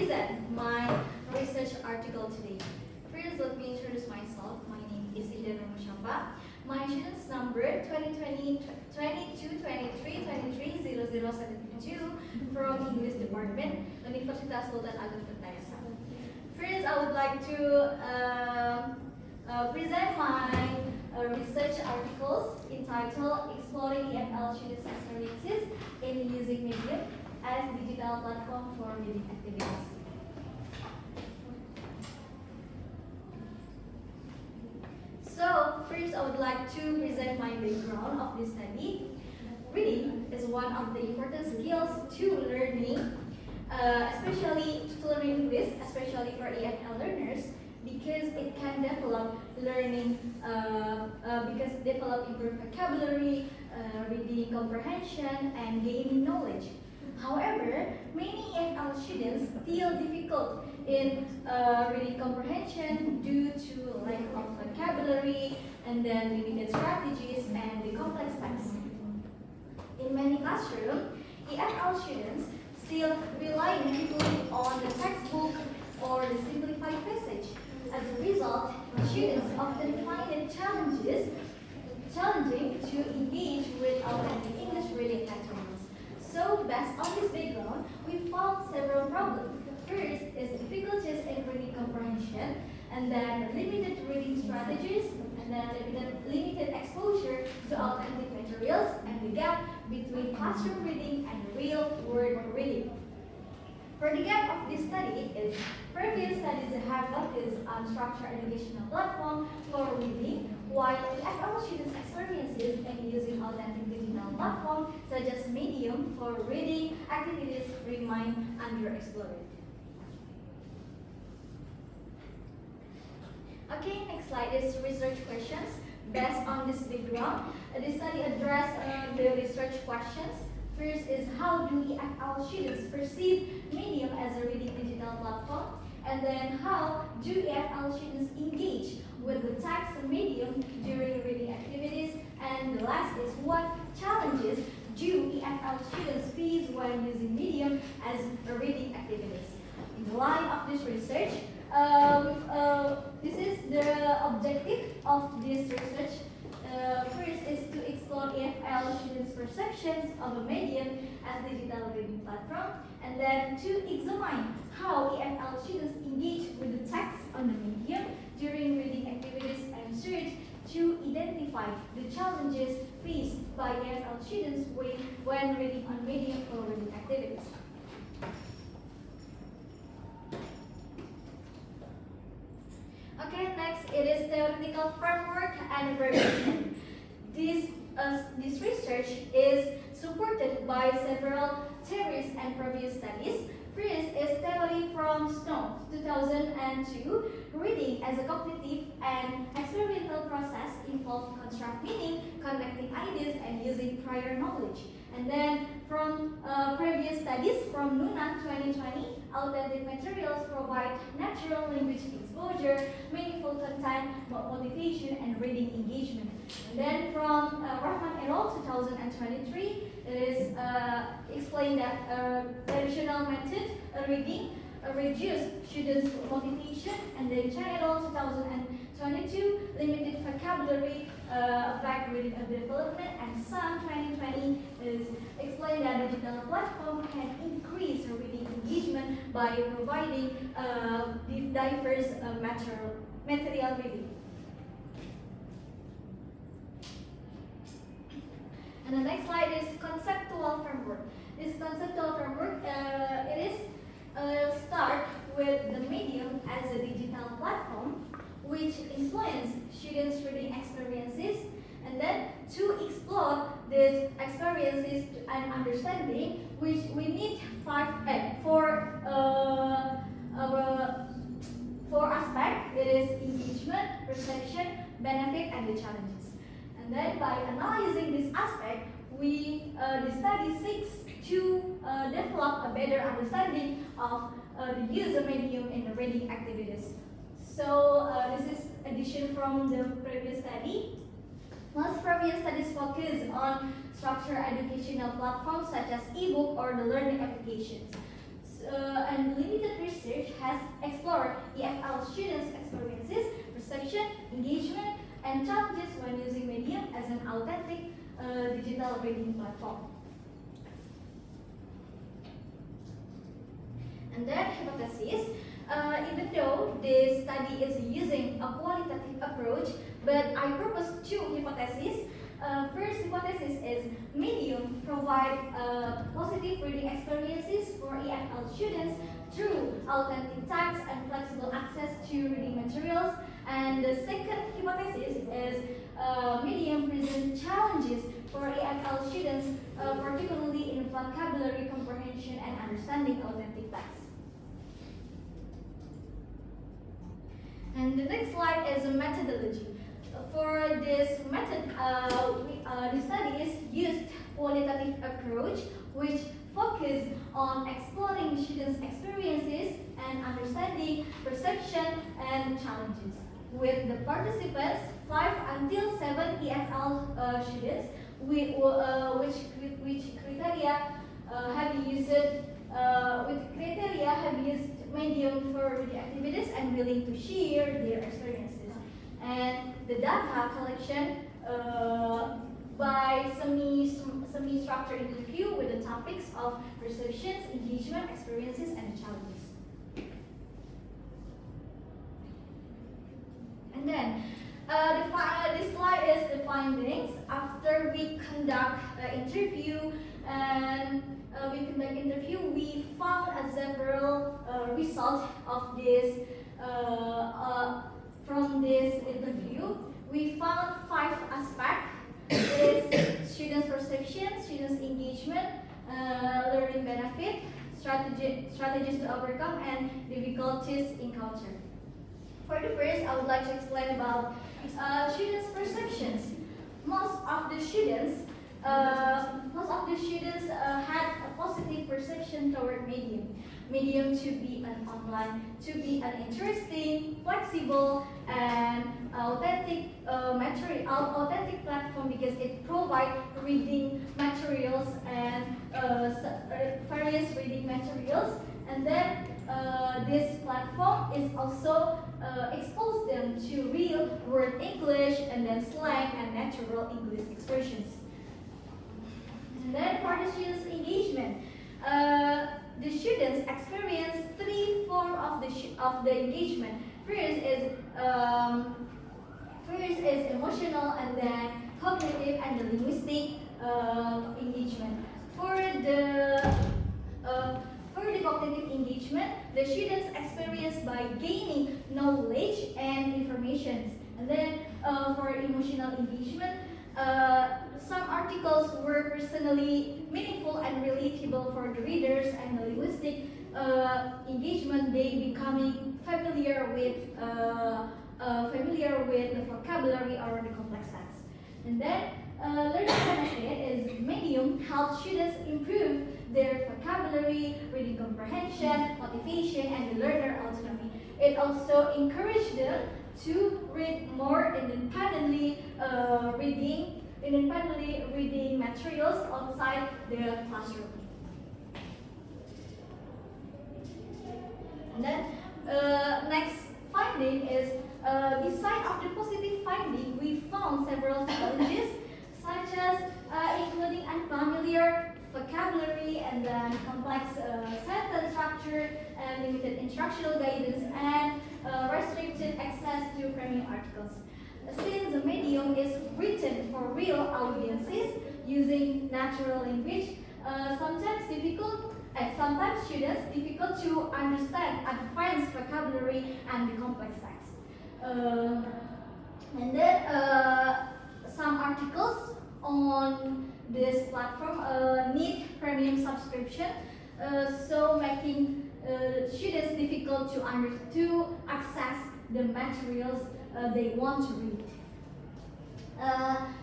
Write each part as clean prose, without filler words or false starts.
present my research article today. First, let me introduce myself. My name is Ihda Musyaffa. My students number 2020, 22, 23, 23, 0072 from English Department, Universitas Sultan Agung Pertayasa. First, I would like to present my research articles entitled Exploring EFL Students Experiences in Using Medium as Digital Platform for Reading Activities. So, first I would like to present my background of this study. Reading is one of the important skills to learning, especially to learning English, especially for EFL learners, because it can develop learning, develop improved vocabulary, reading comprehension, and gaining knowledge. However, many EFL students still difficult in reading comprehension due to lack of vocabulary and then limited strategies and the complex text. In many classrooms, EFL students still rely heavily on the textbook or the simplified passage. As a result, students often find it challenging to engage with authentic English reading materials. So, based on this background, we found several problems. First is difficulties in reading comprehension, and then limited reading strategies, and then limited exposure to authentic materials, and the gap between classroom reading and real-world reading. For the gap of this study is previous studies have focused on structured educational platform for reading, while EFL Students Experiences in using authentic digital platform such as Medium for reading activities remain underexplored. Okay, next slide is research questions. Based on this background, the study addressed the research questions. First is how do EFL students perceive Medium as a reading digital platform? And then how do EFL students engage with the text Medium during reading activities? And the last is what challenges do EFL students face when using Medium as a reading activities? In the line of this research, this is the objective of this research. First is to explore EFL students' perceptions of a medium as digital reading platform, and then to examine how EFL students engage with the text on the medium during reading activities, and third, to identify the challenges faced by EFL students when reading on medium for reading activities. Okay, next it is theoretical framework and verification. This research is supported by several theories and previous studies. First is theory from Snow, 2002, reading as a cognitive and experimental process involved construct meaning, connecting ideas, and using prior knowledge. And then from previous studies from Nuna 2020, authentic materials provide natural language exposure, meaningful content, motivation, and reading engagement. And then from Rahman et al. 2023, it is explained that traditional method reading reduce students' motivation, and then Chang et al. 2022, limited vocabulary affect reading development, and Sun 2020 is explained that digital platform can increase reading engagement by providing diverse material reading. And the next slide is conceptual framework. This conceptual framework, it is start with the medium as a digital platform which influence students' reading experiences, and then to explore these experiences and understanding, which we need four aspects. It is engagement, perception, benefit, and the challenges. And then by analyzing this aspect, the study seeks to develop a better understanding of the user medium in the reading activities. So this is addition from the previous study. Most previous studies focus on structured educational platforms such as ebook or the learning applications. And limited research has explored EFL Students Experiences, perception, engagement, and challenges when using Medium as an authentic digital reading platform. And then hypothesis. Even though this study is using a qualitative approach, but I propose two hypotheses. First hypothesis is Medium provide positive reading experiences for EFL students through authentic text and flexible access to reading materials. And the second hypothesis is Medium present challenges for EFL students, particularly in vocabulary comprehension and understanding authentic text. And the next slide is a methodology. For this method, the studies used qualitative approach, which focus on exploring students' experiences and understanding perception and challenges. With the participants, 5 until 7 EFL students, which criteria have used Medium for reading activities and willing to share their experiences. And the data collection by semi-structured interview with the topics of perceptions, engagement, experiences, and challenges. And then this slide is the findings. After we conduct interview we found several results of this. From this interview, we found 5 aspects: is students' perception, students' engagement, learning benefit, strategies to overcome, and difficulties encountered. For the first, I would like to explain about students' perceptions. Most of the students had a positive perception toward Medium to be an interesting, flexible, and authentic platform because it provides reading materials and various reading materials. And then this platform is also expose them to real word English and then slang and natural English expressions. And then for the students' engagement, the students experience 3 forms of the engagement. First is emotional, and then cognitive and the linguistic engagement. For the cognitive engagement, the students experience by gaining knowledge and information. And then for emotional engagement, some articles were personally meaningful and relatable for the readers, and the linguistic engagement, they becoming familiar with the vocabulary or the complex text. And then learning benefit is Medium helps students improve their vocabulary, reading comprehension, motivation, and the learner autonomy. It also encourages them to read more independently, reading materials outside their classroom. And then next finding is, beside of the positive finding, we found several challenges, such as including unfamiliar vocabulary and then complex sentence structure and limited instructional guidance and restricted access to premium articles. Since the Medium is written for real audiences using natural language, sometimes students difficult to understand advanced vocabulary and the complex text. And then some articles on this platform need premium subscription, so making students difficult to access the materials they want to read.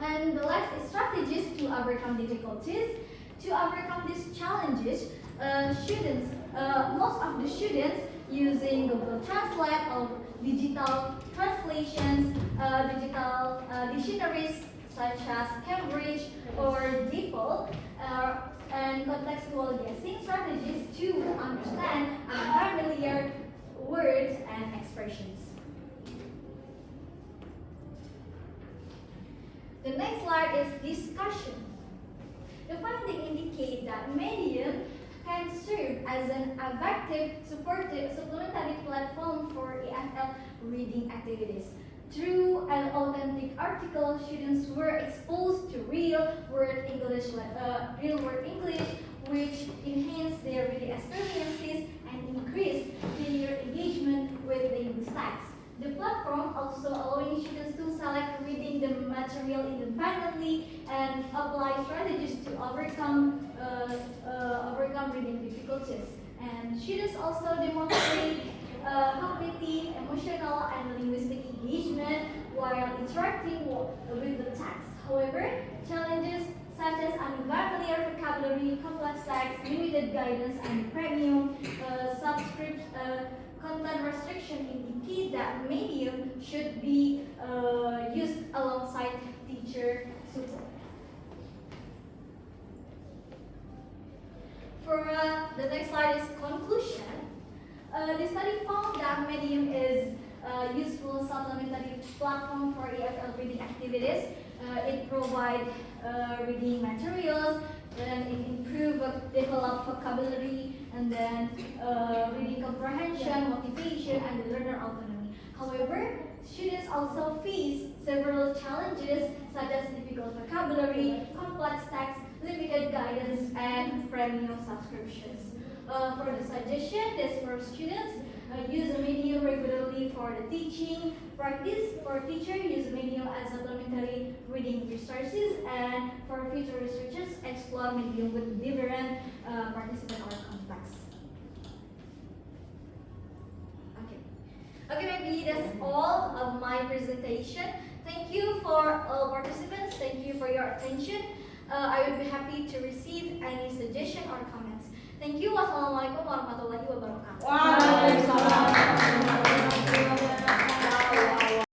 And the last is strategies to overcome difficulties. To overcome these challenges, most of the students using Google Translate or digital translations, digital dictionaries such as Cambridge or DeepL, and contextual guessing strategies to understand and familiar discussion. The findings indicate that Medium can serve as an effective supplementary platform for EFL reading activities. Through an authentic article, students were exposed to real-world English, which enhanced their reading experiences and increased their engagement with the English text. The platform also allowing students to select reading the material independently and apply strategies to overcome reading difficulties. And students also demonstrate cognitive, emotional, and linguistic engagement while interacting with the text. However, challenges such as unfamiliar vocabulary, complex text, limited guidance, and premium content restriction indicate that Medium should be used alongside teacher support. For the next slide is conclusion. The study found that Medium is a useful supplementary platform for EFL reading activities. It provides reading materials, then it improves develop vocabulary, and then reading comprehension, motivation, and the learner autonomy. However, students also face several challenges such as difficult vocabulary, complex text, limited guidance, and premium subscriptions. For the suggestion, is for students, use Medium regularly for the teaching practice. For teacher, use Medium as supplementary reading resources, and for future researchers, explore Medium with different participant or context. Okay, maybe that's all of my presentation. Thank you for all participants. Thank you for your attention. I would be happy to receive any suggestion or comments. Thank you. Wassalamualaikum warahmatullahi wabarakatuh. Waalaikumsalam.